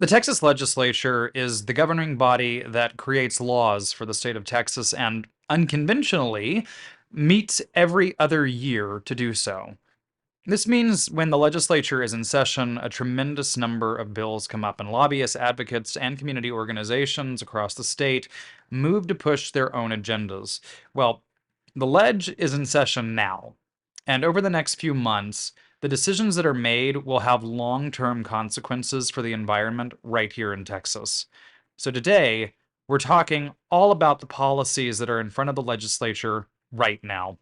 The Texas Legislature is the governing body that creates laws for the state of Texas and unconventionally meets every other year to do so. This means when the legislature is in session, a tremendous number of bills come up, and lobbyists, advocates, and community organizations across the state move to push their own agendas. Well, the ledge is in session now, and over the next few months, the decisions that are made will have long term consequences for the environment right here in Texas. So today, we're talking all about the policies that are in front of the legislature right now.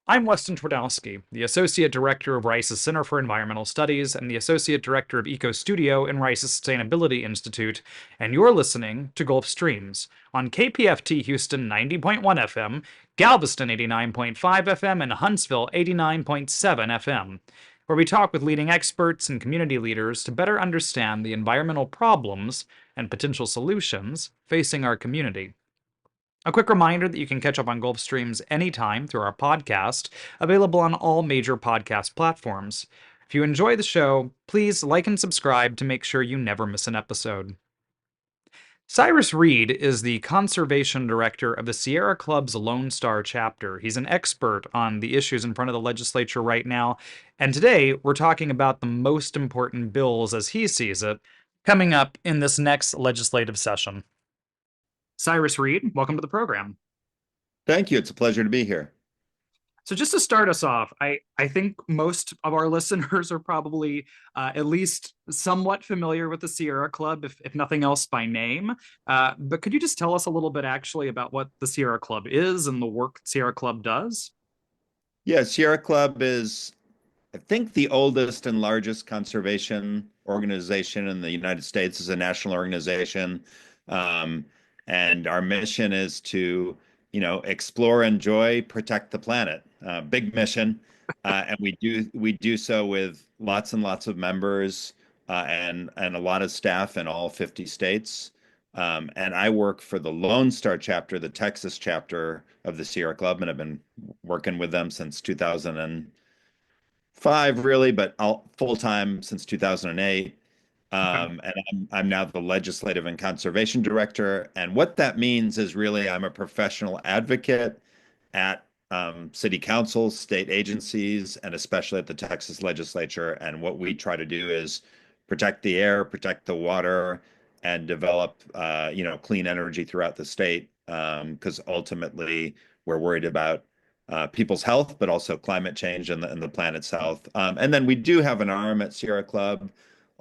I'm Weston Twardowski, the Associate Director of Rice's Center for Environmental Studies and the Associate Director of Eco Studio in Rice's Sustainability Institute, and you're listening to Gulf Streams on KPFT Houston 90.1 FM, Galveston 89.5 FM, and Huntsville 89.7 FM, where we talk with leading experts and community leaders to better understand the environmental problems and potential solutions facing our community. A quick reminder that you can catch up on Gulf Streams anytime through our podcast, available on all major podcast platforms. If you enjoy the show, please like and subscribe to make sure you never miss an episode. Cyrus Reed is the Conservation Director of the Sierra Club's Lone Star chapter. He's an expert on the issues in front of the legislature right now, and today we're talking about the most important bills, as he sees it, coming up in this next legislative session. Cyrus Reed, welcome to the program. Thank you. It's a pleasure to be here. So just to start us off, I think most of our listeners are probably at least somewhat familiar with the Sierra Club, if nothing else by name. But could you just tell us a little bit actually about what the Sierra Club is and the work Sierra Club does? Yeah, Sierra Club is, I think, the oldest and largest conservation organization in the United States. It's a national organization. And our mission is to, explore, enjoy, protect the planet. Big mission, and we do so with lots and lots of members and a lot of staff in all 50 states. And I work for the Lone Star chapter, the Texas chapter of the Sierra Club, and I've been working with them since 2005, really, but full time since 2008. Okay. And I'm now the legislative and conservation director. And what that means is really I'm a professional advocate at city councils, state agencies, and especially at the Texas legislature. And what we try to do is protect the air, protect the water, and develop clean energy throughout the state. Because ultimately we're worried about people's health, but also climate change and the planet's health. And then we do have an arm at Sierra Club.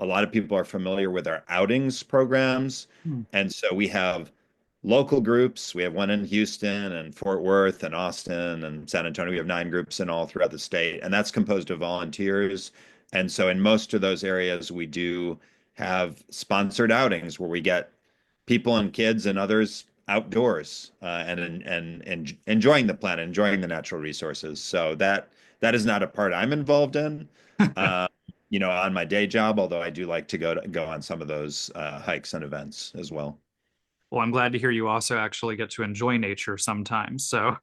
A lot of people are familiar with our outings programs. Hmm. And so we have local groups. We have one in Houston and Fort Worth and Austin and San Antonio. We have 9 groups in all throughout the state, and that's composed of volunteers. And so in most of those areas, we do have sponsored outings where we get people and kids and others outdoors and enjoying the planet, enjoying the natural resources. So that is not a part I'm involved in. Uh, on my day job, although I do like to go on some of those hikes and events as well. Well, I'm glad to hear you also actually get to enjoy nature sometimes. So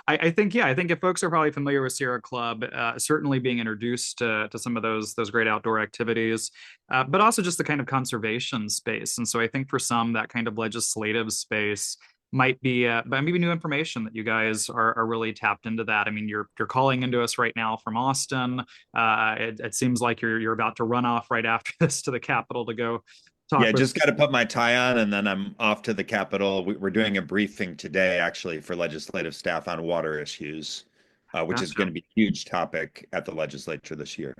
I think if folks are probably familiar with Sierra Club, certainly being introduced to some of those great outdoor activities, but also just the kind of conservation space. And so I think for some, that kind of legislative space might be maybe new information that you guys are really tapped into that. I mean, you're calling into us right now from Austin. It seems like you're about to run off right after this to the Capitol to go talk Yeah, with. just got to put my tie on and then I'm off to the Capitol. We're doing a briefing today, actually, for legislative staff on water issues, which is going Gotcha. to be a huge topic at the legislature this year.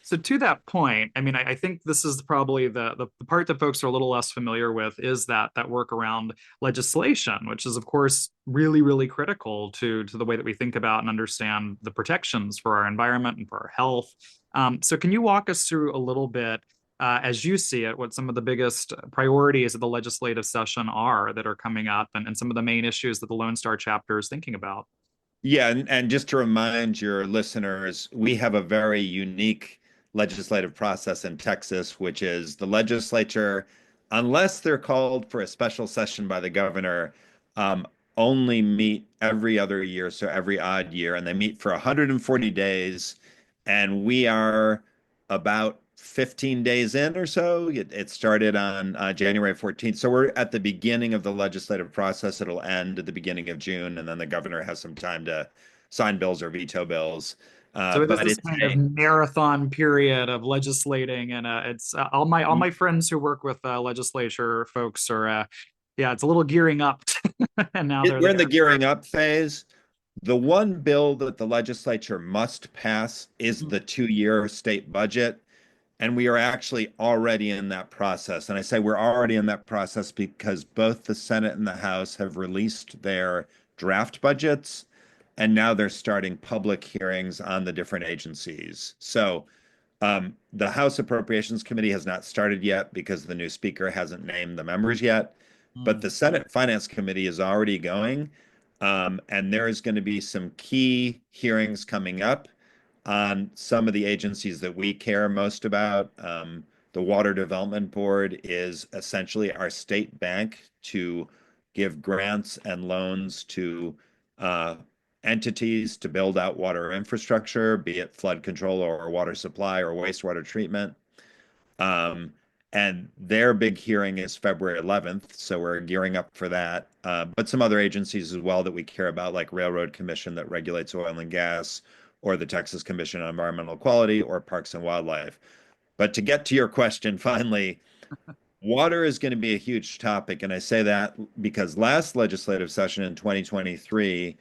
So to that point, I mean, I think this is probably the part that folks are a little less familiar with is that work around legislation, which is of course really critical to the way that we think about and understand the protections for our environment and for our health. So can you walk us through a little bit, as you see it, what some of the biggest priorities of the legislative session are that are coming up, and some of the main issues that the Lone Star chapter is thinking about? Yeah, and just to remind your listeners, we have a very unique legislative process in Texas, which is the legislature, unless they're called for a special session by the governor, um, only meet every other year, so every odd year, and they meet for 140 days. And we are about 15 days in or so. It started on January 14th. So we're at the beginning of the legislative process. It'll end at the beginning of June, and then the governor has some time to sign bills or veto bills. So it is But this it's kind of marathon period of legislating, and it's all my friends who work with legislature folks are, yeah, it's a little gearing up, and now they're we're in the there. gearing up phase. The one bill that the legislature must pass is the 2-year state budget. And we are actually already in that process. And I say we're already in that process because both the Senate and the House have released their draft budgets, and now they're starting public hearings on the different agencies. So the House Appropriations Committee has not started yet because the new speaker hasn't named the members yet. But Mm. the Senate Finance Committee is already going. And there is going to be some key hearings coming up on some of the agencies that we care most about. The Water Development Board is essentially our state bank to give grants and loans to uh, entities to build out water infrastructure, be it flood control or water supply or wastewater treatment. Um, and their big hearing is February 11th, so we're gearing up for that. But some other agencies as well that we care about, like Railroad Commission that regulates oil and gas, or the Texas Commission on Environmental Quality, or Parks and Wildlife. But to get to your question, finally, water is going to be a huge topic. And I say that because last legislative session in 2023,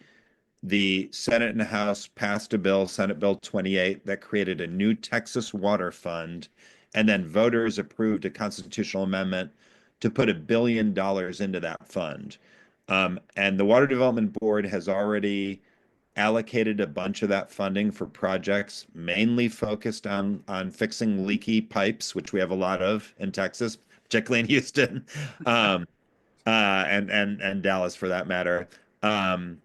the Senate and House passed a bill, Senate Bill 28, that created a new Texas Water Fund. And then voters approved a constitutional amendment to put $1 billion into that fund. And the Water Development Board has already allocated a bunch of that funding for projects mainly focused on fixing leaky pipes, which we have a lot of in Texas, particularly in Houston, um, and Dallas for that matter. Um,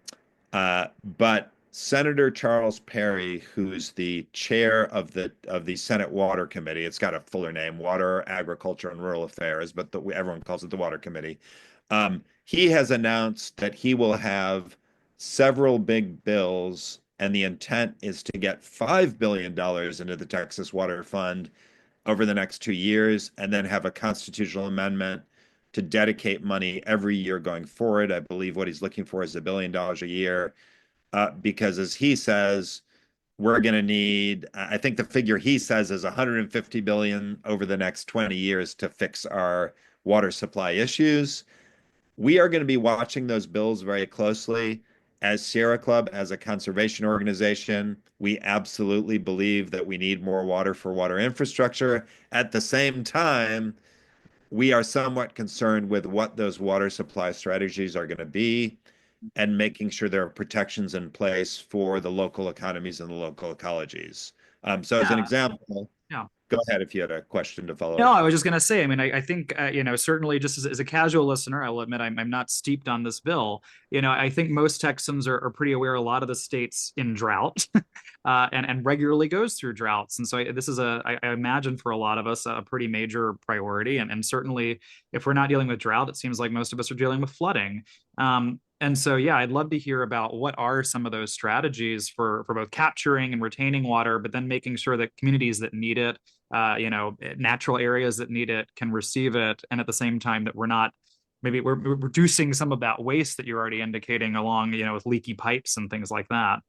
but Senator Charles Perry, who's the chair of the Senate Water Committee, it's got a fuller name, Water, Agriculture, and Rural Affairs, but everyone calls it the Water Committee. He has announced that he will have several big bills, and the intent is to get $5 billion into the Texas Water Fund over the next 2 years, and then have a constitutional amendment to dedicate money every year going forward. I believe what he's looking for is $1 billion a year, because as he says, we're going to need, I think the figure he says is 150 billion over the next 20 years to fix our water supply issues. We are going to be watching those bills very closely. As Sierra Club, as a conservation organization, we absolutely believe that we need more water for water infrastructure. At the same time, we are somewhat concerned with what those water supply strategies are going to be and making sure there are protections in place for the local economies and the local ecologies. So, as an Yeah, example, yeah. go ahead if you had a question to follow No, up. I was just going to say, I mean, I think, certainly just as a casual listener, I'll admit I'm not steeped on this bill. I think most Texans are pretty aware a lot of the states in drought and regularly goes through droughts. And so this is I imagine for a lot of us, a pretty major priority. And certainly if we're not dealing with drought, it seems like most of us are dealing with flooding. And so, yeah, I'd love to hear about what are some of those strategies for both capturing and retaining water, but then making sure that communities that need it, natural areas that need it can receive it, and at the same time that we're reducing some of that waste that you're already indicating along, with leaky pipes and things like that.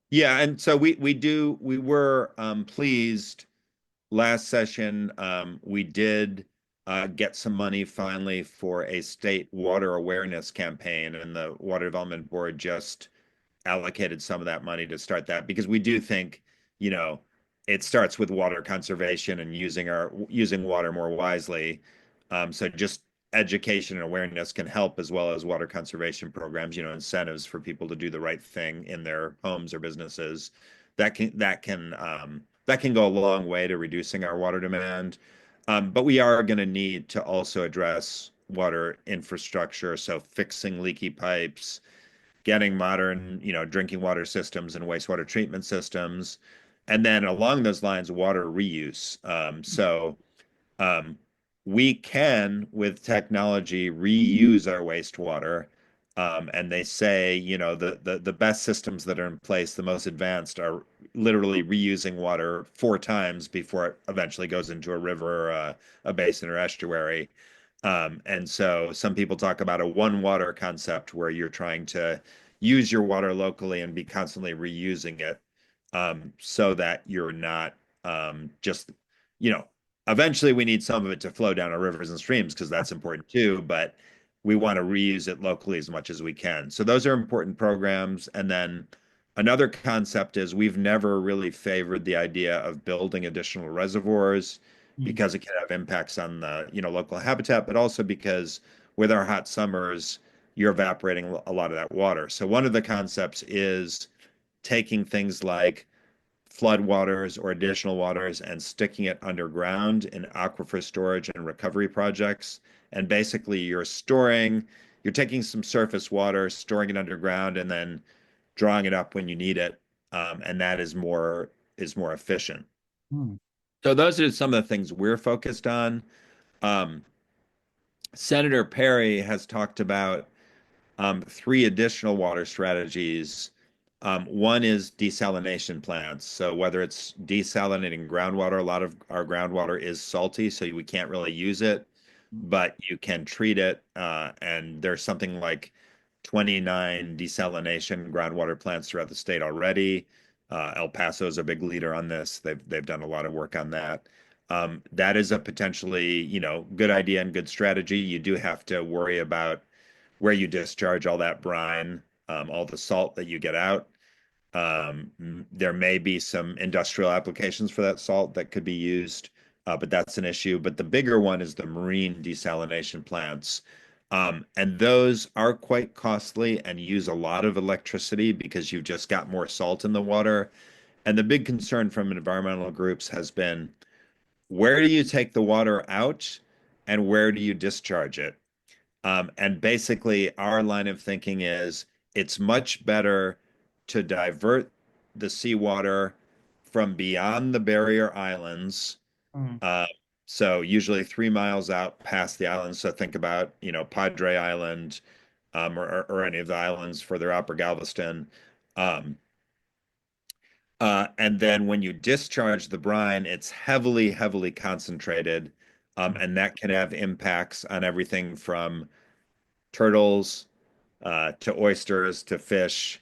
Yeah, and so we were pleased last session. We did get some money finally for a state water awareness campaign, and the Water Development Board just allocated some of that money to start that because we do think, you know, it starts with water conservation and using water more wisely. So just education and awareness can help as well as water conservation programs, incentives for people to do the right thing in their homes or businesses. That can go a long way to reducing our water demand. But we are going to need to also address water infrastructure, so fixing leaky pipes, getting modern, drinking water systems and wastewater treatment systems. And then along those lines, water reuse. So um, we can, with technology, reuse our wastewater. And they say, the best systems that are in place, the most advanced, are literally reusing water 4 times before it eventually goes into a river or a basin or estuary. And so some people talk about a one water concept where you're trying to use your water locally and be constantly reusing it, so that you're not, just, you know, eventually we need some of it to flow down our rivers and streams because that's important too, but we want to reuse it locally as much as we can. So those are important programs. And then another concept is we've never really favored the idea of building additional reservoirs Mm. because it can have impacts on the, local habitat, but also because with our hot summers, you're evaporating a lot of that water. So one of the concepts is taking things like floodwaters or additional waters and sticking it underground in aquifer storage and recovery projects. And basically, you're taking some surface water, storing it underground, and then drawing it up when you need it. And that is more efficient. Mm. So those are some of the things we're focused on. Um, Senator Perry has talked about three additional water strategies. One is desalination plants. So whether it's desalinating groundwater, a lot of our groundwater is salty, so we can't really use it, but you can treat it. And there's something like 29 desalination groundwater plants throughout the state already. El Paso is a big leader on this. They've done a lot of work on that. That is a potentially, good idea and good strategy. You do have to worry about where you discharge all that brine, all the salt that you get out. There may be some industrial applications for that salt that could be used, but that's an issue. But the bigger one is the marine desalination plants. And those are quite costly and use a lot of electricity because you've just got more salt in the water. And the big concern from environmental groups has been, where do you take the water out and where do you discharge it? And basically, our line of thinking is it's much better to divert the seawater from beyond the barrier islands. Mm. Uh, so usually 3 miles out past the islands. So think about, Padre Island, or any of the islands further up, or Galveston. Um, and then when you discharge the brine, it's heavily, heavily concentrated. And that can have impacts on everything from turtles, to oysters, to fish.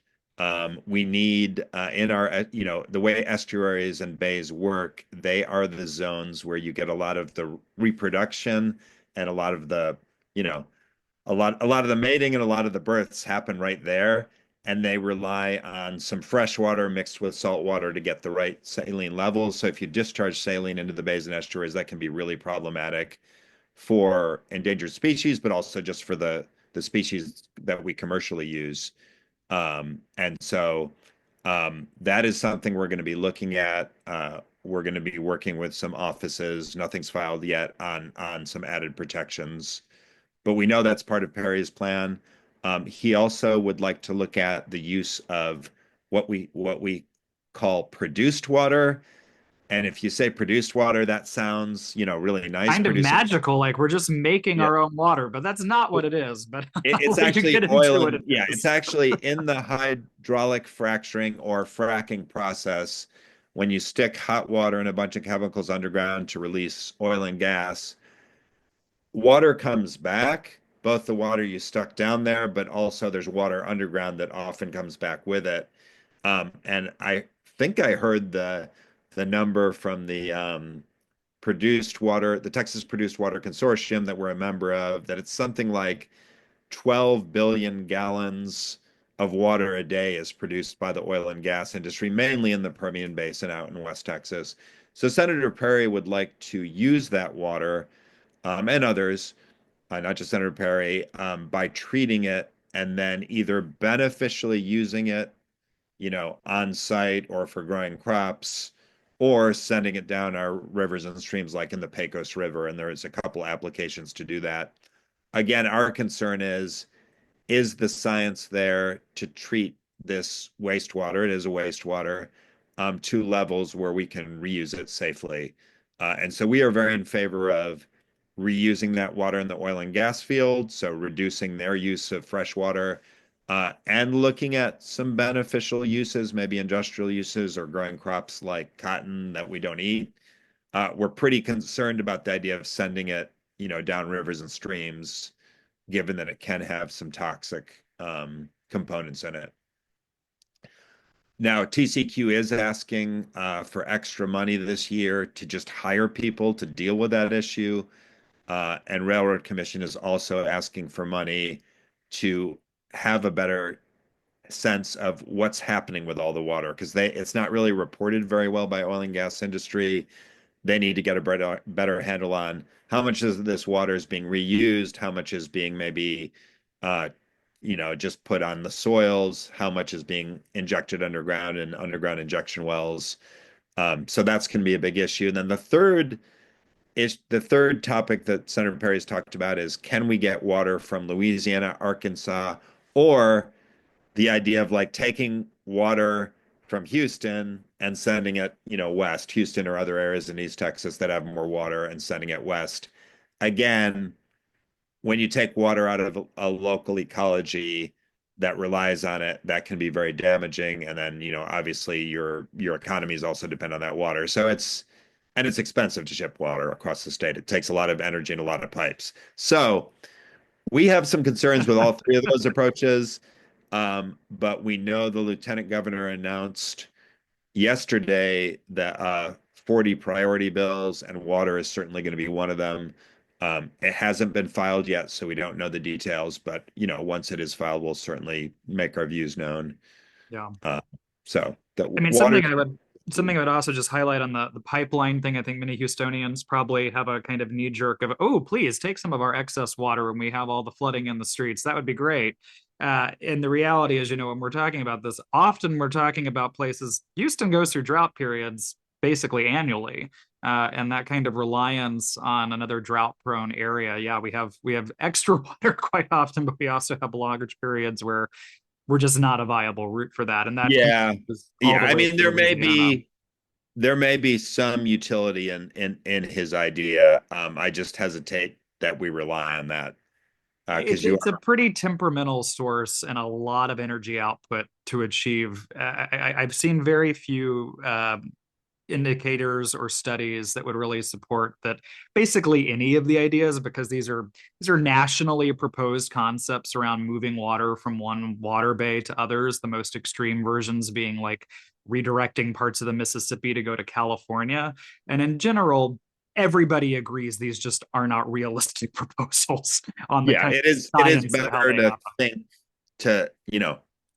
We need, in our, the way estuaries and bays work, they are the zones where you get a lot of the reproduction and a lot of the, you know, a lot of the mating and a lot of the births happen right there. And they rely on some fresh water mixed with salt water to get the right saline levels. So if you discharge saline into the bays and estuaries, that can be really problematic for endangered species, but also just for the species that we commercially use. And so that is something we're going to be looking at. We're going to be working with some offices. Nothing's filed yet on some added protections, but we know that's part of Perry's plan. He also would like to look at the use of what we call produced water. And if you say produced water, that sounds, really nice. Kind of Producing, magical, like we're just making yeah. our own water, but that's not what it is. But It's when you actually get oil into it, and it yeah, it's is. actually in the hydraulic fracturing or fracking process. When you stick hot water and a bunch of chemicals underground to release oil and gas, water comes back, both the water you stuck down there, but also there's water underground that often comes back with it. And I think I heard the number from the Texas Produced Water Consortium that we're a member of, that it's something like 12 billion gallons of water a day is produced by the oil and gas industry, mainly in the Permian Basin out in West Texas. So Senator Perry would like to use that water, and others, not just Senator Perry, by treating it and then either beneficially using it, on site or for growing crops, or sending it down our rivers and streams like in the Pecos River. And there's a couple applications to do that. Again, our concern is the science there to treat this wastewater? It is a wastewater, to levels where we can reuse it safely. And so we are very in favor of reusing that water in the oil and gas field, so reducing their use of fresh water, and looking at some beneficial uses, maybe industrial uses or growing crops like cotton that we don't eat. We're pretty concerned about the idea of sending it, down rivers and streams, given that it can have some toxic components in it. Now, TCQ is asking for extra money this year to just hire people to deal with that issue. And Railroad Commission is also asking for money to have a better sense of what's happening with all the water because it's not really reported very well by oil and gas industry. They need to get a better handle on how much of this water is being reused, how much is being maybe just put on the soils, how much is being injected underground in underground injection wells. So that's going to be a big issue. And then the third topic that Senator Perry has talked about is can we get water from Louisiana, Arkansas, or the idea of like taking water from Houston and sending it, west, Houston or other areas in East Texas that have more water and sending it west. Again, when you take water out of a local ecology that relies on it, that can be very damaging. And then, obviously your economies also depend on that water. So it's expensive to ship water across the state. It takes a lot of energy and a lot of pipes. So we have some concerns with all three of those approaches. But we know the lieutenant governor announced yesterday that 40 priority bills, and water is certainly going to be one of them. It hasn't been filed yet, so we don't know the details, but once it is filed, we'll certainly make our views known. Yeah. Uh, so the I mean, water. something I would also just highlight on the pipeline thing. I think many Houstonians probably have a kind of knee jerk of, oh, please take some of our excess water when we have all the flooding in the streets. That would be great. And the reality is, when we're talking about this, often we're talking about places. Houston goes through drought periods basically annually. And that kind of reliance on another drought-prone area, yeah, we have extra water quite often, but we also have longer periods where we're just not a viable route for that. And that Yeah. continues all Yeah. the I way mean, to Louisiana. there may be some utility in his idea. I just hesitate that we rely on that It's because you it's a pretty temperamental source and a lot of energy output to achieve. I've seen very few indicators or studies that would really support that basically any of the ideas because these are nationally proposed concepts around moving water from one water bay to others, the most extreme versions being like redirecting parts of the Mississippi to go to California. And in general, everybody agrees these just are not realistic proposals on the Yeah, kind of it is science of how better they to happen. think to,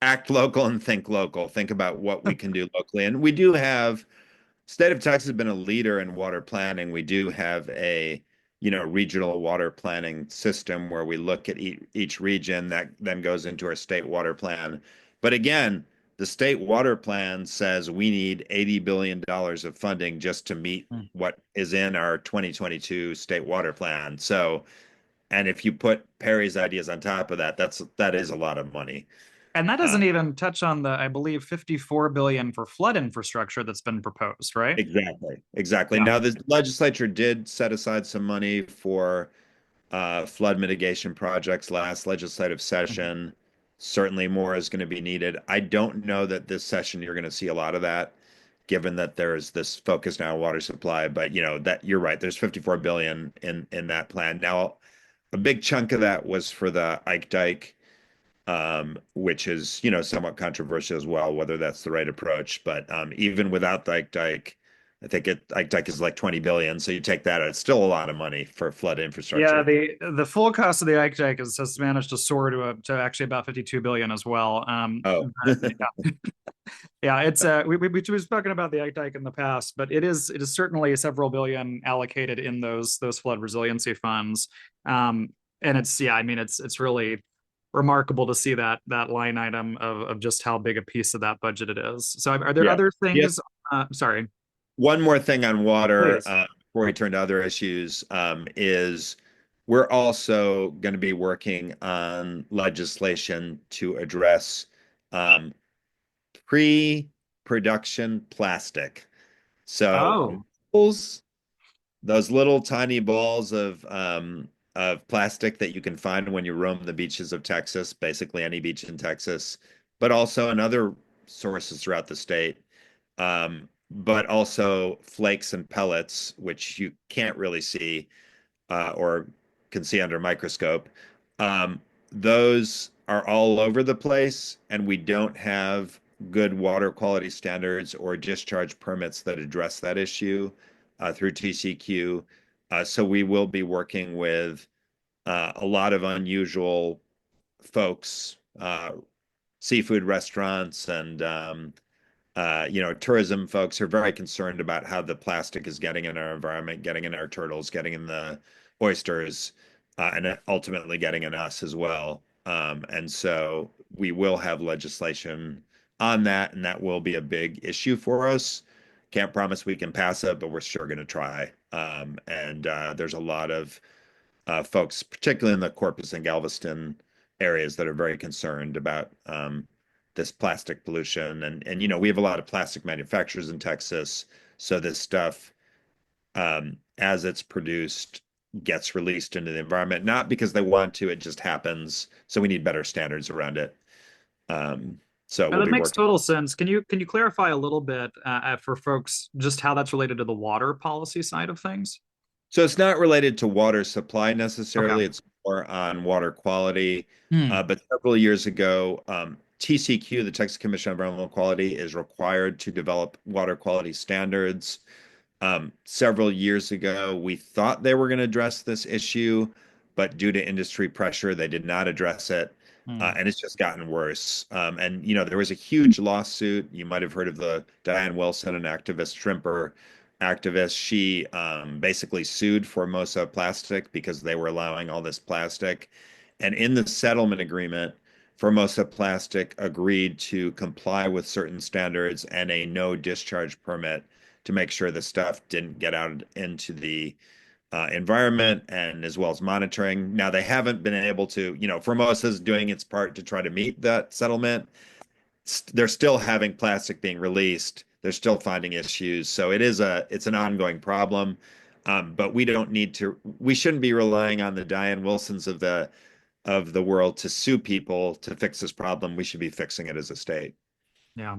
act local and think local. Think about what we can do locally. And we do have state of Texas has been a leader in water planning. We do have a, regional water planning system where we look at each region that then goes into our state water plan. But again, the state water plan says we need $80 billion of funding just to meet Mm. what is in our 2022 state water plan. So, and if you put Perry's ideas on top of that, that is a lot of money. And that Uh, doesn't even touch on the, I believe, 54 billion for flood infrastructure that's been proposed, right? exactly, exactly. Yeah. Now, the legislature did set aside some money for flood mitigation projects last legislative Mhm. session. Certainly more is going to be needed. I don't know that this session you're going to see a lot of that, given that there's this focus now on water supply. But that you're right. There's 54 billion in that plan. Now, a big chunk of that was for the Ike Dike, which is, somewhat controversial as well, whether that's the right approach. But even without the Ike Dike, I think Ike Dike is like 20 billion. So you take that, it's still a lot of money for flood Yeah, infrastructure. the full cost of the Ike Dike has managed to soar to actually about 52 billion as well. Oh, But yeah, it's we've spoken about the Ike Dike in the past, but it is certainly several billion allocated in those flood resiliency funds. Um, and it's yeah, I mean it's really remarkable to see that line item of just how big a piece of that budget it is. So are there yeah. other Yeah. things? Sorry, One more thing on water please. before we turn to other issues is we're also going to be working on legislation to address um, pre-production plastic. So Oh, metals those little tiny balls of plastic that you can find when you roam the beaches of Texas, basically any beach in Texas, but also in other sources throughout the state. But also flakes and pellets, which you can't really see or can see under a microscope. Um, those are all over the place, and we don't have good water quality standards or discharge permits that address that issue through TCQ. So we will be working with a lot of unusual folks, seafood restaurants and tourism folks are very concerned about how the plastic is getting in our environment, getting in our turtles, getting in the oysters, and ultimately getting in us as well. And so we will have legislation on that, and that will be a big issue for us. Can't promise we can pass it, but we're sure going to try. And there's a lot of folks, particularly in the Corpus and Galveston areas, that are very concerned about this plastic pollution. And we have a lot of plastic manufacturers in Texas, so this stuff, as it's produced, gets released into the environment, not because they want to, it just happens. So we need better standards around it. So Now, we'll that be makes working. total sense. Can you clarify a little bit for folks just how that's related to the water policy side of things? So it's not related to water supply Okay. necessarily. It's more on water quality. Hmm. But several years ago, TCQ, the Texas Commission on Environmental Quality, is required to develop water quality standards. Several years ago, we thought they were going to address this issue, but due to industry pressure, they did not address it. Hmm. And it's just gotten worse. And there was a huge lawsuit. You might have heard of the Diane Wilson, an activist, shrimper activist. She basically sued Formosa Plastic because they were allowing all this plastic. And in the settlement agreement, Formosa Plastic agreed to comply with certain standards and a no discharge permit to make sure the stuff didn't get out into the environment and as well as monitoring. Now, they haven't been able to, Formosa's doing its part to try to meet that settlement. They're still having plastic being released. They're still finding issues. So it's an ongoing problem. But we shouldn't be relying on the Diane Wilsons of the world to sue people to fix this problem. We should be fixing it as a state. Yeah.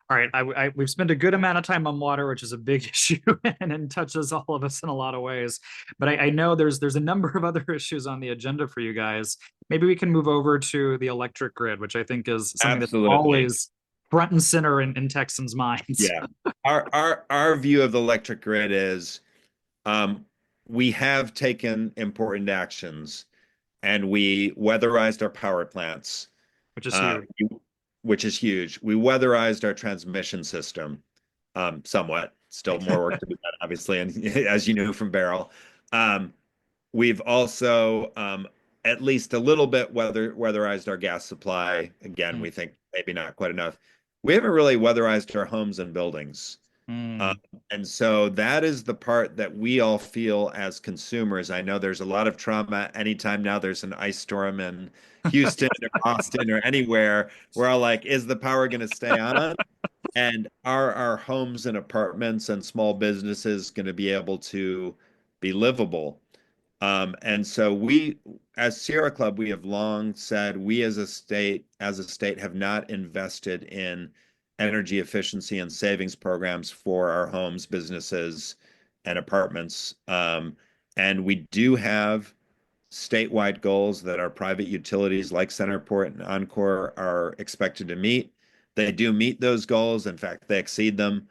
All right. We've spent a good amount of time on water, which is a big issue and it touches all of us in a lot of ways. But I know there's a number of other issues on the agenda for you guys. Maybe we can move over to the electric grid, which I think is something that's Absolutely. always front and center in Texans' minds. Yeah. Our view of the electric grid is um, we have taken important actions and we weatherized our power plants, Which is uh, huge. which is huge. We weatherized our transmission system somewhat. Still more work to be done, obviously, and as you knew from Beryl. Um, we've also at least a little bit weatherized our gas supply. Again, Mm, we think maybe not quite enough. We haven't really weatherized our homes and buildings. Um, mm. and so that is the part that we all feel as consumers. I know there's a lot of trauma anytime now there's an ice storm in Houston or Austin or anywhere. We're all like, is the power going to stay on? And are our homes and apartments and small businesses going to be able to be livable? And so as Sierra Club, we have long said we as a state have not invested in energy efficiency and savings programs for our homes, businesses, and apartments. And we do have statewide goals that our private utilities like Centerport and Encore are expected to meet. They do meet those goals. In fact, they exceed them.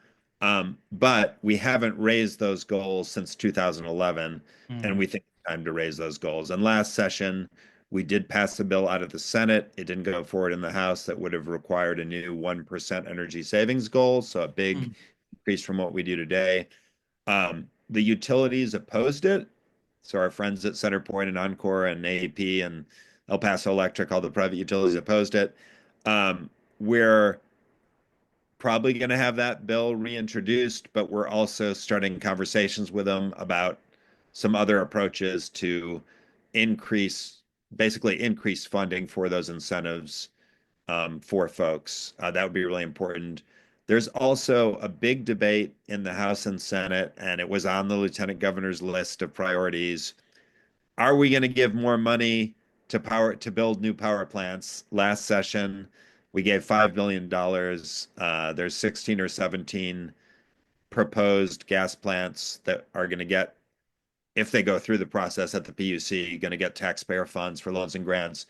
But we haven't raised those goals since 2011, and Mm, we think it's time to raise those goals. And last session, we did pass a bill out of the Senate. It didn't go forward in the House that would have required a new 1% energy savings goal, so a big mm, increase from what we do today. The utilities opposed it. So our friends at CenterPoint and Encore and AEP and El Paso Electric, all the private utilities opposed it. We're probably going to have that bill reintroduced, but we're also starting conversations with them about some other approaches to increase, basically increase funding for those incentives for folks. That would be really important. There's also a big debate in the House and Senate, and it was on the lieutenant governor's list of priorities. Are we going to give more money to build new power plants? Last session, we gave $5 billion. There's 16 or 17 proposed gas plants that are going to get, if they go through the process at the PUC, going to get taxpayer funds for loans and grants.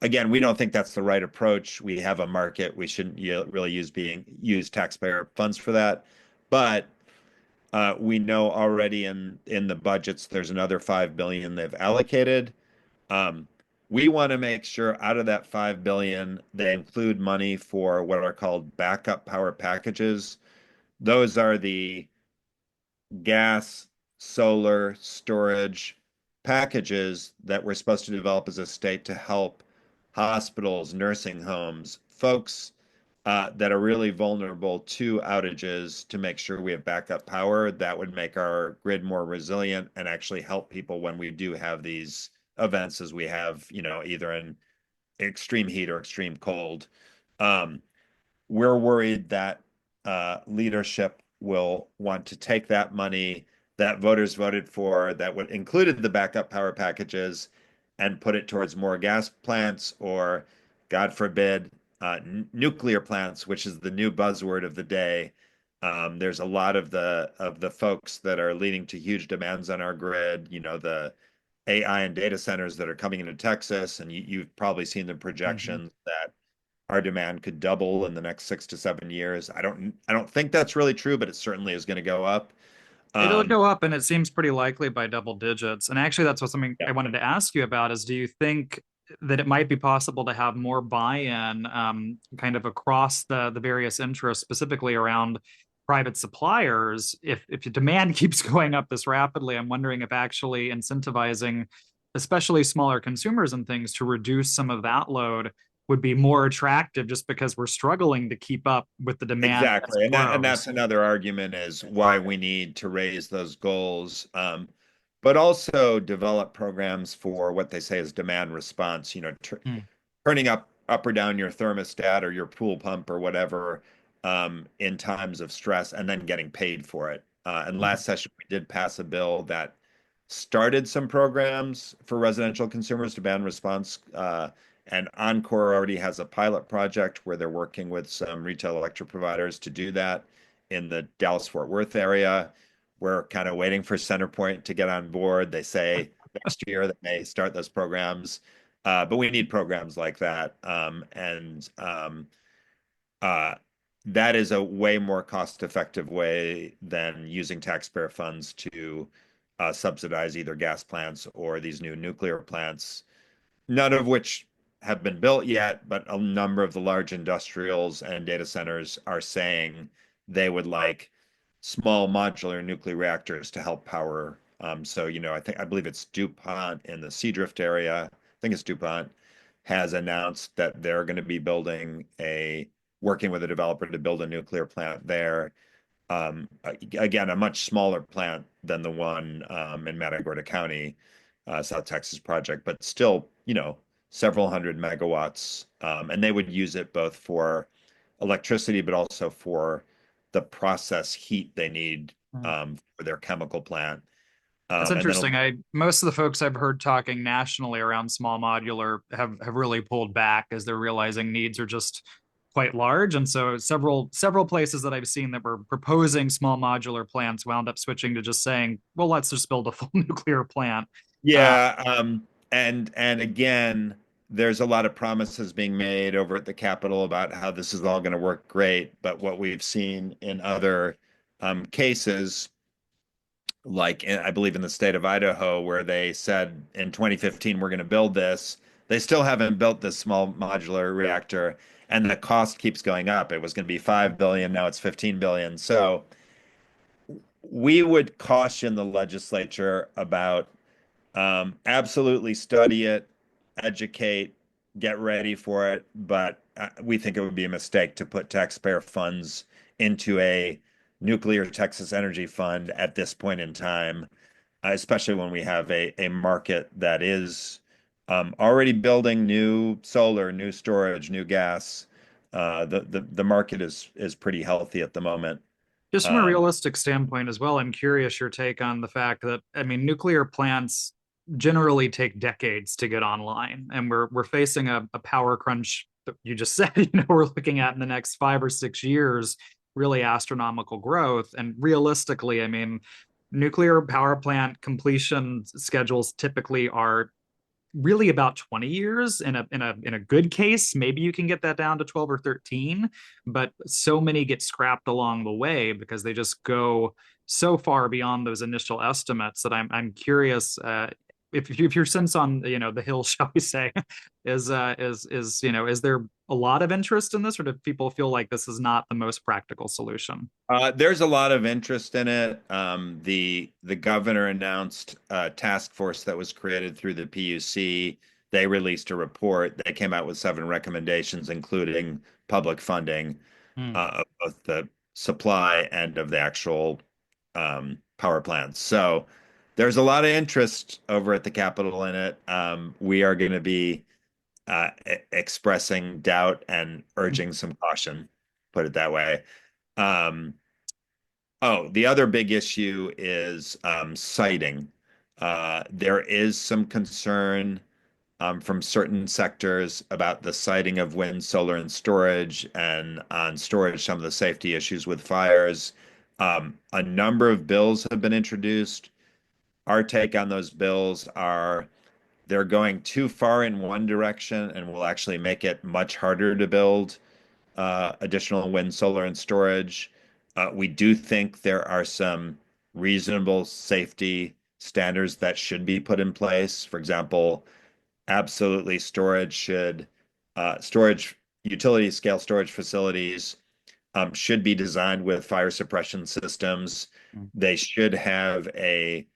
Again, we don't think that's the right approach. We have a market. We shouldn't really use taxpayer funds for that. But we know already in the budgets there's another 5 billion they've allocated. Um, we want to make sure out of that 5 billion they include money for what are called backup power packages. Those are the gas, solar, storage packages that we're supposed to develop as a state to help hospitals, nursing homes, folks that are really vulnerable to outages to make sure we have backup power. That would make our grid more resilient and actually help people when we do have these events as we have, either in extreme heat or extreme cold. Um, we're worried that leadership will want to take that money that voters voted for that would included the backup power packages and put it towards more gas plants or, God forbid, nuclear plants, which is the new buzzword of the day. There's a lot of the folks that are leading to huge demands on our grid. The AI and data centers that are coming into Texas, and you've probably seen the Mhm. projections that our demand could double in the next 6 to 7 years. I don't think that's really true, but it certainly is going to go up. It'll Um, go up, and it seems pretty likely by double digits. And actually, that's what something yeah, I wanted to ask you about is do you think that it might be possible to have more buy-in kind of across the various interests, specifically around private suppliers? If the demand keeps going up this rapidly, I'm wondering if actually incentivizing, especially smaller consumers and things, to reduce some of that load would be more attractive just because we're struggling to keep up with the demand as it exactly. And that's grows. another argument is why we need to raise those goals, but also develop programs for what they say is demand response, Mm, turning up or down your thermostat or your pool pump or whatever in times of stress and then getting paid for it. And mm, last session, we did pass a bill that started some programs for residential consumers to ban response. And Encore already has a pilot project where they're working with some retail electric providers to do that in the Dallas-Fort Worth area. We're kind of waiting for CenterPoint to get on board. They say next year they may start those programs. But we need programs like that. Uh, that is a way more cost-effective way than using taxpayer funds to subsidize either gas plants or these new nuclear plants, none of which have been built yet, but a number of the large industrials and data centers are saying they would like small modular nuclear reactors to help power. So, I believe it's DuPont in the Seadrift area. I think it's DuPont has announced that they're going to be working with a developer to build a nuclear plant there. Again, a much smaller plant than the one in Matagorda County, South Texas project, but still, several hundred megawatts. And they would use it both for electricity, but also for the process heat they need mm. for their chemical plant. That's And then, interesting. I most of the folks I've heard talking nationally around small modular have really pulled back as they're realizing needs are just quite large. And so several places that I've seen that were proposing small modular plants wound up switching to just saying, well, let's just build a full nuclear plant. Uh, yeah, and again, there's a lot of promises being made over at the Capitol about how this is all going to work great. But what we've seen in other cases, like I believe in the state of Idaho, where they said in 2015 we're going to build this, they still haven't built this small modular reactor, and the cost keeps going up. It was going to be 5 billion, now it's 15 billion. So we would caution the legislature about absolutely study it, educate, get ready for it, but we think it would be a mistake to put taxpayer funds into a nuclear Texas energy fund at this point in time, especially when we have a market that is already building new solar, new storage, new gas. The market is pretty healthy at the moment. Just from a Um, realistic standpoint as well, I'm curious your take on the fact that, I mean, nuclear plants generally take decades to get online, and we're facing a power crunch that you just said, we're looking at in the next 5 or 6 years, really astronomical growth. And realistically, I mean, nuclear power plant completion schedules typically are really about 20 years. In a good case, maybe you can get that down to 12 or 13, but so many get scrapped along the way because they just go so far beyond those initial estimates that I'm curious, if your sense on, the hill, shall we say, is there a lot of interest in this, or do people feel like this is not the most practical solution? there's a lot of interest in it. The governor announced a task force that was created through the PUC. They released a report. They came out with 7 recommendations, including public funding Hmm. of both the supply and of the actual power plants. So there's a lot of interest over at the Capitol in it. We are going to be expressing doubt and urging some caution, put it that way. Um, Oh, the other big issue is siting. There is some concern from certain sectors about the siting of wind, solar, and storage, and on storage, some of the safety issues with fires. A number of bills have been introduced. Our take on those bills are they're going too far in one direction and will actually make it much harder to build additional wind, solar, and storage. We do think there are some reasonable safety standards that should be put in place. For example, absolutely storage utility scale storage facilities should be designed with fire suppression systems. They should have a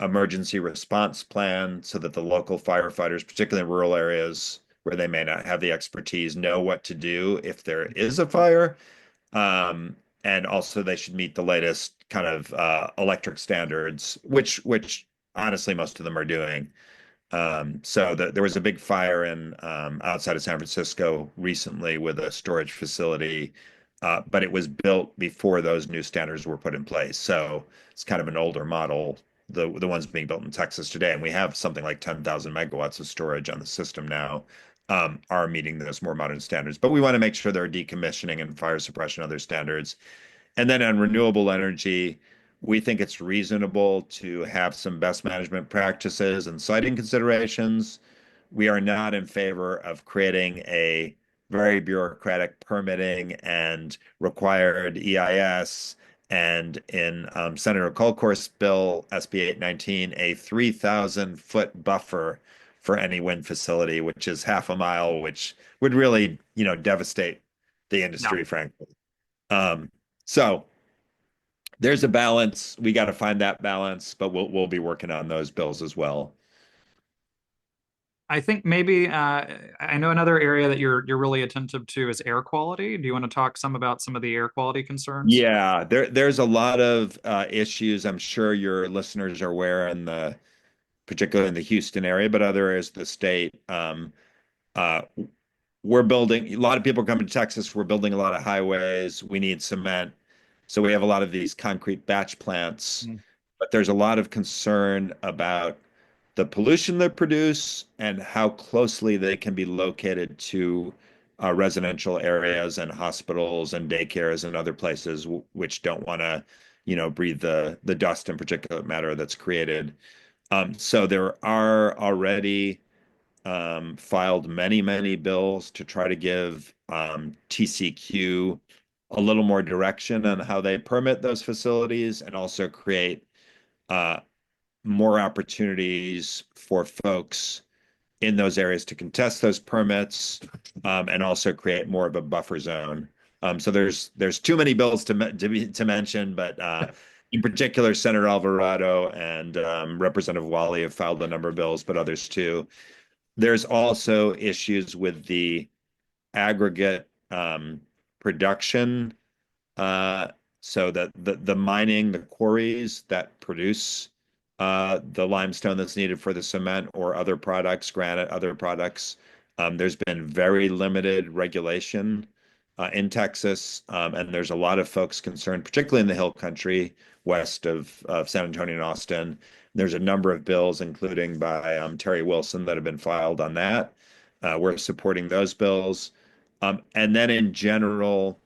emergency response plan so that the local firefighters, particularly in rural areas where they may not have the expertise, know what to do if there is a fire. And also they should meet the latest kind of electric standards, which honestly most of them are doing. There was a big fire in outside of San Francisco recently with a storage facility, but it was built before those new standards were put in place. So it's kind of an older model, the ones being built in Texas today, and we have something like 10,000 megawatts of storage on the system now, are meeting those more modern standards. But we want to make sure there are decommissioning and fire suppression other standards. And then on renewable energy, we think it's reasonable to have some best management practices and siting considerations. We are not in favor of creating a very bureaucratic permitting and required EIS. And in Senator Colcourt's bill, SB 819, a 3,000-foot buffer for any wind facility, which is half a mile, which would really, devastate the Yeah. industry, frankly. Um, so there's a balance. We got to find that balance, but we'll be working on those bills as well. I think maybe I know another area that you're really attentive to is air quality. Do you want to talk some about some of the air quality concerns? Yeah, there's a lot of issues. I'm sure your listeners are aware particularly in the Houston area, but other areas of the state. Uh, we're building, a lot of people come to Texas. We're building a lot of highways. We need cement. So we have a lot of these concrete batch plants, Mm. but there's a lot of concern about the pollution they produce and how closely they can be located to residential areas and hospitals and daycares and other places which don't want to, breathe the dust and particulate matter that's created. So there are already filed many, many bills to try to give TCQ a little more direction on how they permit those facilities and also create uh, more opportunities for folks in those areas to contest those permits, and also create more of a buffer zone. So there's too many bills to mention, but in particular, Senator Alvarado and Representative Wally have filed a number of bills, but others too. There's also issues with the aggregate production. Uh, so that the mining, the quarries that produce the limestone that's needed for the cement or other products, granite, other products. There's been very limited regulation in Texas, and there's a lot of folks concerned, particularly in the Hill Country west of San Antonio and Austin. There's a number of bills, including by Terry Wilson, that have been filed on that. We're supporting those bills. And then in general,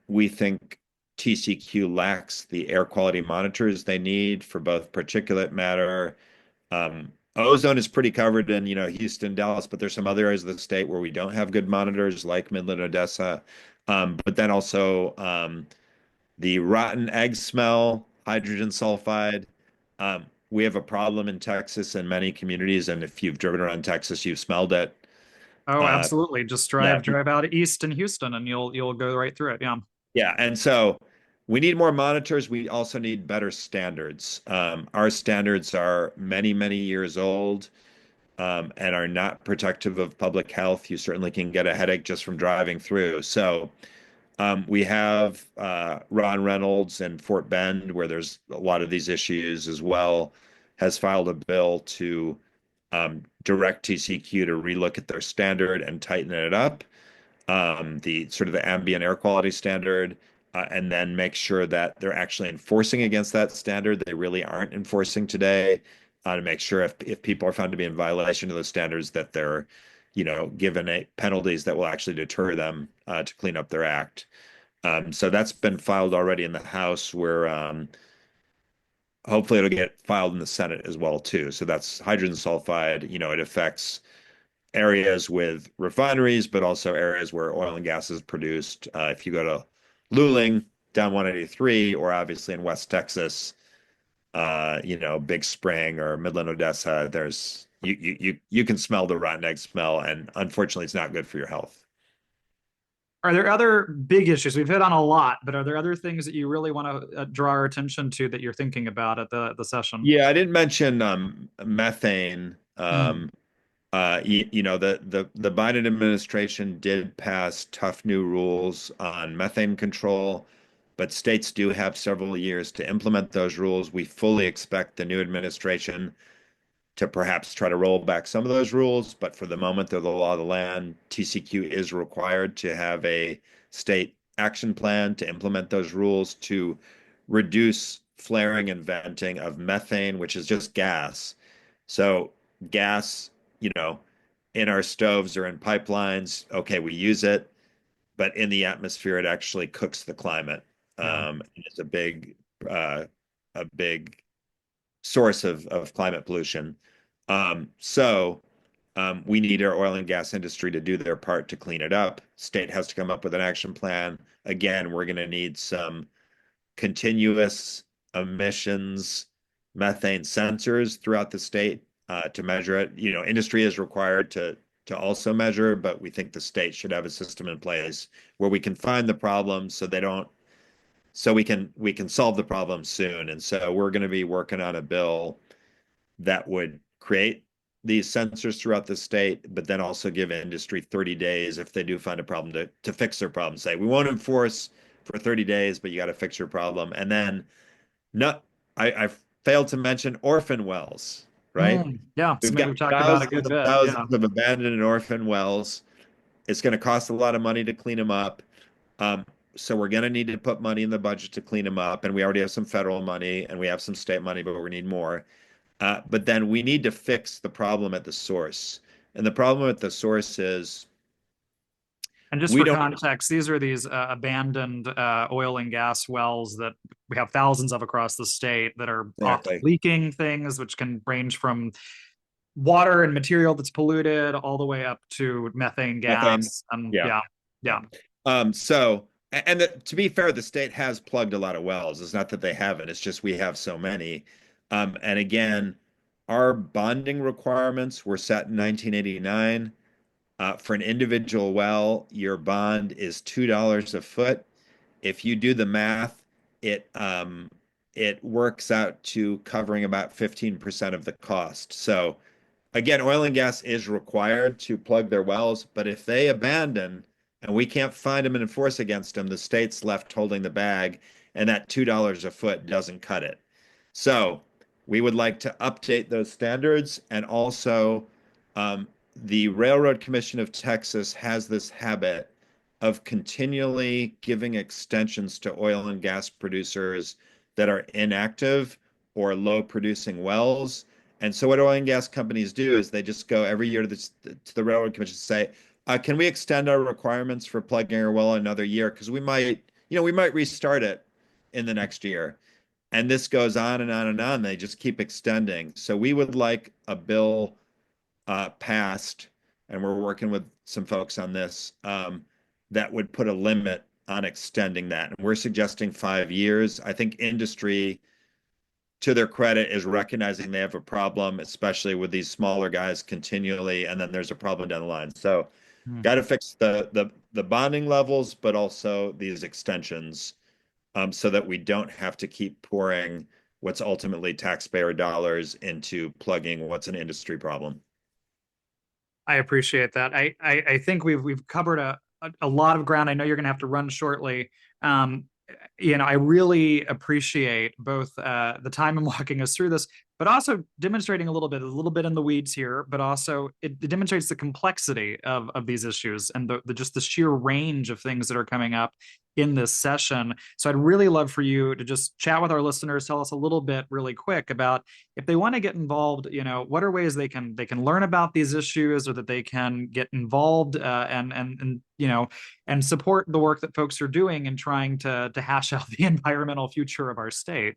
we think TCQ lacks the air quality monitors they need for both particulate matter. Ozone is pretty covered in, Houston, Dallas, but there's some other areas of the state where we don't have good monitors, like Midland, Odessa. But then also the rotten egg smell, hydrogen sulfide. We have a problem in Texas and many communities, and if you've driven around Texas, you've smelled it. Oh, Uh, absolutely. Just yeah, drive out east in Houston and you'll go right through it. Yeah. yeah, and so we need more monitors. We also need better standards. Our standards are many, many years old, and are not protective of public health. You certainly can get a headache just from driving through. So we have Ron Reynolds in Fort Bend, where there's a lot of these issues as well, has filed a bill to direct TCQ to relook at their standard and tighten it up, the sort of the ambient air quality standard, and then make sure that they're actually enforcing against that standard. They really aren't enforcing today, to make sure if people are found to be in violation of those standards, that they're, given penalties that will actually deter them to clean up their act. So that's been filed already in the House, where hopefully it'll get filed in the Senate as well too. So that's hydrogen sulfide. It affects areas with refineries, but also areas where oil and gas is produced. If you go to Luling down 183, or obviously in West Texas, Big Spring or Midland, Odessa, there's you can smell the rotten egg smell, and unfortunately, it's not good for your health. Are there other big issues? We've hit on a lot, but are there other things that you really want to draw our attention to that you're thinking about at the session? Yeah, I didn't mention methane. Mm. The Biden administration did pass tough new rules on methane control, but states do have several years to implement those rules. We fully expect the new administration to perhaps try to roll back some of those rules, but for the moment, they're the law of the land. TCQ is required to have a state action plan to implement those rules to reduce flaring and venting of methane, which is just gas. So gas, you know, in our stoves or in pipelines, okay, we use it, but in the atmosphere, it actually cooks the climate. Yeah. It's uh, a big source of climate pollution. We need our oil and gas industry to do their part to clean it up. State has to come up with an action plan. Again, we're going to need some continuous emissions methane sensors throughout the state to measure it. Industry is required to also measure, but we think the state should have a system in place where we can find the problems so they don't so we can solve the problem soon. And so we're going to be working on a bill that would create these sensors throughout the state, but then also give industry 30 days if they do find a problem to fix their problem. Say, we won't enforce for 30 days, but you got to fix your problem. And then not, I failed to mention orphan wells, right? Yeah, We've something got we've talked about a thousands good and bit. Yeah. thousands of abandoned and orphan wells. It's going to cost a lot of money to clean them up. Um, so we're going to need to put money in the budget to clean them up. And we already have some federal money and we have some state money, but we need more. But then we need to fix the problem at the source. And the problem at the source is And just we for don't context, these are these abandoned oil and gas wells that we have thousands of across the state that are often exactly leaking things, which can range from water and material that's polluted all the way up to methane methane. gas. And Yeah, yeah, yeah. yeah. To be fair, the state has plugged a lot of wells. It's not that they haven't. It's just we have so many. And again, our bonding requirements were set in 1989. For an individual well, your bond is $2 a foot. If you do the math, it works out to covering about 15% of the cost. So again, oil and gas is required to plug their wells, but if they abandon and we can't find them and enforce against them, the state's left holding the bag, and that $2 a foot doesn't cut it. So we would like to update those standards, and also the Railroad Commission of Texas has this habit of continually giving extensions to oil and gas producers that are inactive or low producing wells. And so what oil and gas companies do is they just go every year to the Railroad Commission to say, can we extend our requirements for plugging our well another year? Because we might restart it in the next year. And this goes on and on and on. They just keep extending. So we would like a bill passed, and we're working with some folks on this, that would put a limit on extending that. And we're suggesting 5 years. I think industry, to their credit, is recognizing they have a problem, especially with these smaller guys continually, and then there's a problem down the line. So Hmm. got to fix the bonding levels, but also these extensions, so that we don't have to keep pouring what's ultimately taxpayer dollars into plugging what's an industry problem. I appreciate that. I think we've covered a lot of ground. I know you're going to have to run shortly. Um, I really appreciate both the time and walking us through this, but also demonstrating a little bit in the weeds here, but also it demonstrates the complexity of these issues and just the sheer range of things that are coming up in this session. So I'd really love for you to just chat with our listeners, tell us a little bit really quick about if they want to get involved, what are ways they can learn about these issues or that they can get involved and support the work that folks are doing in trying to hash out the environmental future of our state.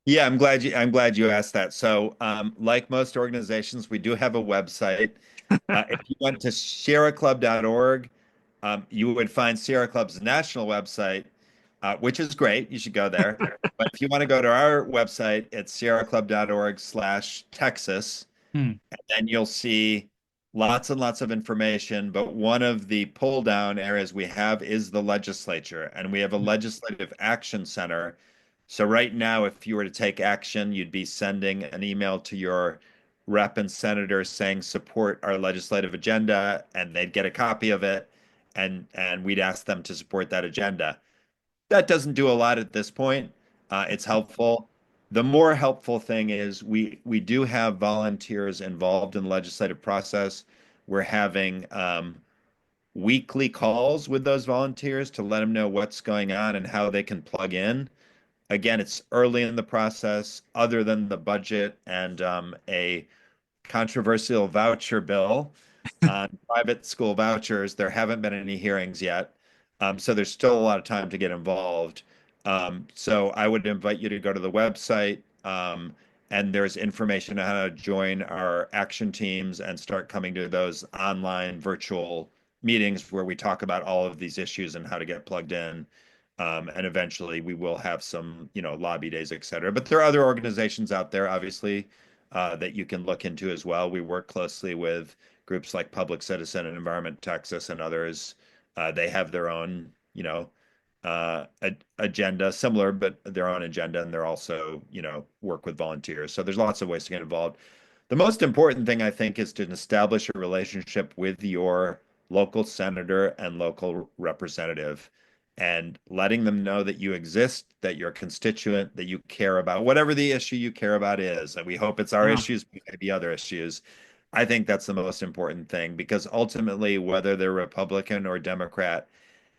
Yeah, I'm glad you asked that. So, like most organizations, we do have a website. If you went to sierraclub.org, you would find Sierra Club's national website, which is great. You should go there. But if you want to go to our website, it's sierraclub.org/Texas. Hmm. And then you'll see lots and lots of information. But one of the pull down areas we have is the legislature, and we have a legislative action center. So right now, if you were to take action, you'd be sending an email to your rep and senator saying support our legislative agenda, and they'd get a copy of it, and we'd ask them to support that agenda. That doesn't do a lot at this point. It's helpful. The more helpful thing is we do have volunteers involved in the legislative process. We're having weekly calls with those volunteers to let them know what's going on and how they can plug in. Again, it's early in the process, other than the budget and a controversial voucher bill on private school vouchers. There haven't been any hearings yet. So there's still a lot of time to get involved. So I would invite you to go to the website, and there's information on how to join our action teams and start coming to those online virtual meetings where we talk about all of these issues and how to get plugged in. And eventually we will have some, lobby days, et cetera. But there are other organizations out there, obviously, that you can look into as well. We work closely with groups like Public Citizen and Environment Texas and others. They have their own, agenda, similar, but their own agenda, and they're also, work with volunteers. So there's lots of ways to get involved. The most important thing, I think, is to establish a relationship with your local senator and local representative, and letting them know that you exist, that you're a constituent, that you care about whatever the issue you care about is. And we hope it's our Yeah. issues, but maybe other issues. I think that's the most important thing, because ultimately, whether they're Republican or Democrat,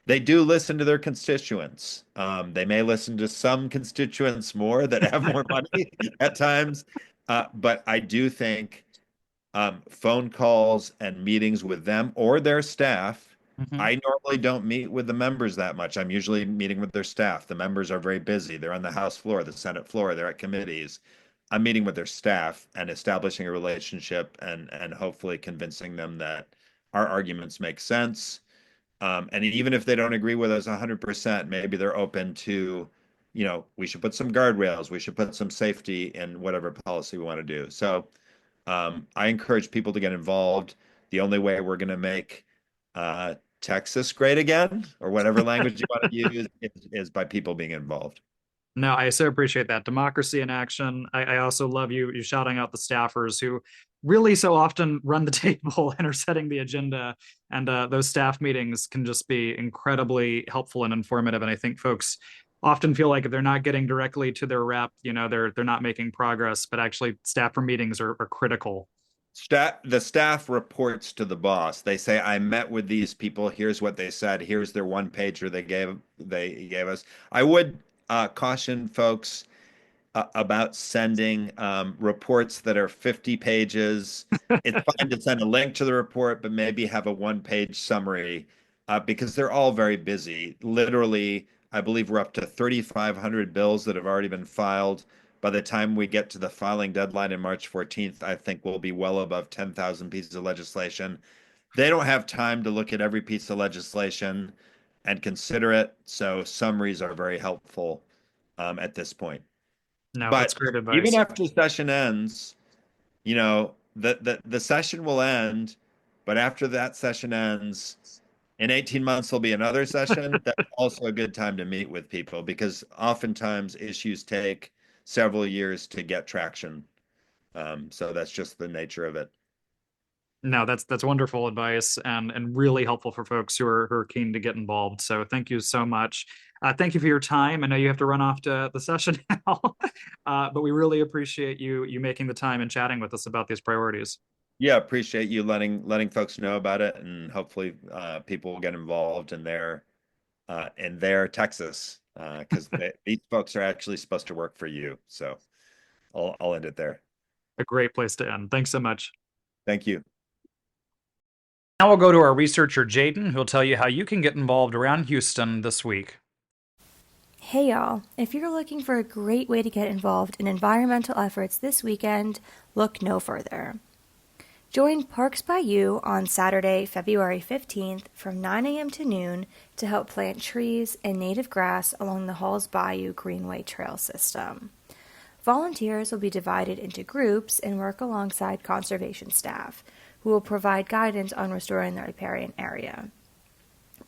they do listen to their constituents. They may listen to some constituents more that have more money at times, but I do think phone calls and meetings with them or their staff. Mhm. I normally don't meet with the members that much. I'm usually meeting with their staff. The members are very busy. They're on the House floor, the Senate floor, they're at committees. I'm meeting with their staff and establishing a relationship, and hopefully convincing them that our arguments make sense. And even if they don't agree with us 100%, maybe they're open to, we should put some guardrails, we should put some safety in whatever policy we want to do. So I encourage people to get involved. The only way we're going to make Texas great again, or whatever language you want to use, is by people being involved. No, I so appreciate that. Democracy in action. I also love you shouting out the staffers who really so often run the table and are setting the agenda. And those staff meetings can just be incredibly helpful and informative. And I think folks often feel like if they're not getting directly to their rep, they're not making progress. But actually, staffer meetings are critical. The staff reports to the boss. They say, I met with these people. Here's what they said. Here's their one pager they gave us. I would caution folks about sending reports that are 50 pages. It's fine to send a link to the report, but maybe have a one-page summary because they're all very busy. Literally, I believe we're up to 3,500 bills that have already been filed. By the time we get to the filing deadline in March 14th, I think we'll be well above 10,000 pieces of legislation. They don't have time to look at every piece of legislation and consider it, so summaries are very helpful at this point. No, that's But great even advice. after session ends, the session will end, but after that session ends, in 18 months there'll be another session. That's also a good time to meet with people because oftentimes issues take several years to get traction. So that's just the nature of it. No, that's wonderful advice and really helpful for folks who are keen to get involved. So thank you so much. Thank you for your time. I know you have to run off to the session now, but we really appreciate you making the time and chatting with us about these priorities. Yeah, appreciate you letting folks know about it, and hopefully people will get involved in their Texas because these folks are actually supposed to work for you. So I'll end it there. A great place to end. Thanks so much. Thank you. Now we'll go to our researcher, Jaden, who'll tell you how you can get involved around Houston this week. Hey y'all, if you're looking for a great way to get involved in environmental efforts this weekend, look no further. Join Parks by You on Saturday, February 15th from 9 a.m. to noon to help plant trees and native grass along the Halls Bayou Greenway Trail system. Volunteers will be divided into groups and work alongside conservation staff, who will provide guidance on restoring the riparian area.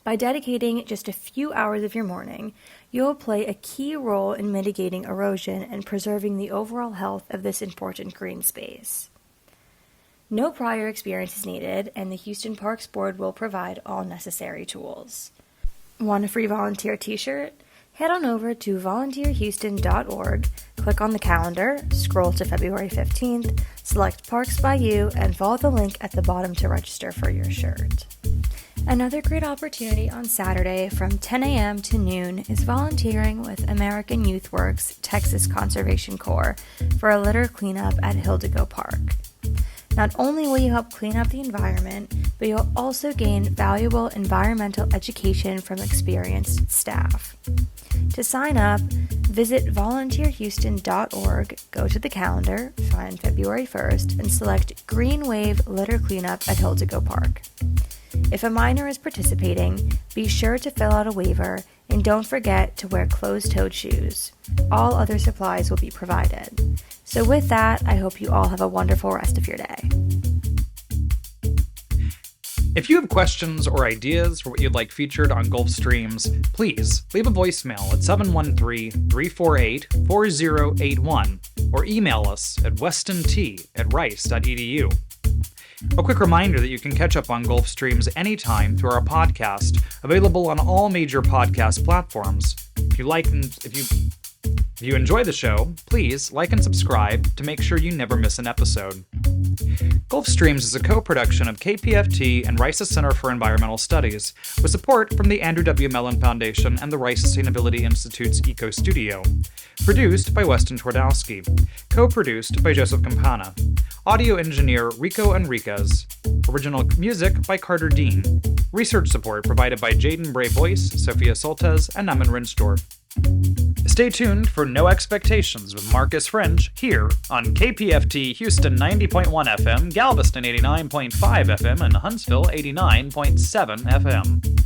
By dedicating just a few hours of your morning, you'll play a key role in mitigating erosion and preserving the overall health of this important green space. No prior experience is needed, and the Houston Parks Board will provide all necessary tools. Want a free volunteer t-shirt? Head on over to volunteerhouston.org, click on the calendar, scroll to February 15th, select Parks by You, and follow the link at the bottom to register for your shirt. Another great opportunity on Saturday from 10 a.m. to noon is volunteering with American Youth Works Texas Conservation Corps for a litter cleanup at Hildego Park. Not only will you help clean up the environment, but you'll also gain valuable environmental education from experienced staff. To sign up, visit volunteerhouston.org, go to the calendar, find February 1st, and select Green Wave Litter Cleanup at Hildego Park. If a minor is participating, be sure to fill out a waiver and don't forget to wear closed-toed shoes. All other supplies will be provided. So with that, I hope you all have a wonderful rest of your day. If you have questions or ideas for what you'd like featured on Gulf Streams, please leave a voicemail at 713-348-4081 or email us at westonT@rice.edu. A quick reminder that you can catch up on Gulf Streams anytime through our podcast, available on all major podcast platforms. If you enjoy the show, please like and subscribe to make sure you never miss an episode. Gulf Streams is a co-production of KPFT and Rice's Center for Environmental Studies, with support from the Andrew W. Mellon Foundation and the Rice Sustainability Institute's Eco Studio. Produced by Weston Twardowski. Co-produced by Joseph Campana. Audio engineer Rico Enriquez. Original music by Carter Dean. Research support provided by Jaden Bray Boyce, Sophia Soltez, and Naman Rinsdorf. Stay tuned for No Expectations with Marcus French here on KPFT Houston 90.1 FM, Galveston 89.5 FM, and Huntsville 89.7 FM.